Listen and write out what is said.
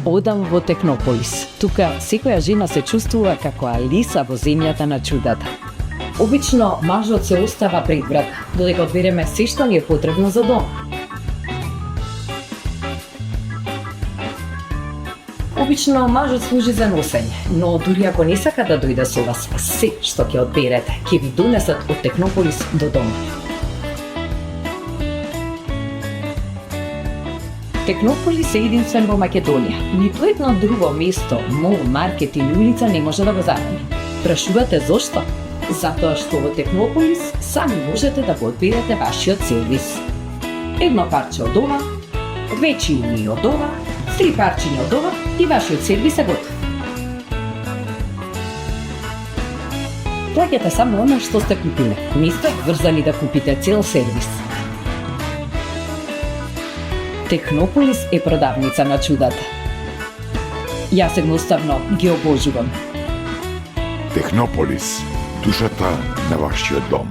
Одам во Технополис. Тука секоја жена се чувствува како Алиса во земјата на чудата. Обично мажот се остава пред врата, додека одбереме се што ни е потребно за дом. Обично мажот служи за носење, но дури ако не сака да дојде со вас, се што ќе одберете, ќе ви донесат од Технополис до дома. Технополис е единствен во Македонија. Ниту едно друго место, мол, маркет или улица не може да го замени. Прашувате зошто? Затоа што во Технополис сами можете да го одберете вашиот сервис. Едно парче од ова, 2 чини од ова, 3 парчиња од ова и вашиот сервис е готов. Плаќате само она што сте купиле. Не сте врзани да купите цел сервис. Технополис е продавница на чудата. Јас едноставно ги обожувам. Технополис, душата на вашиот дом.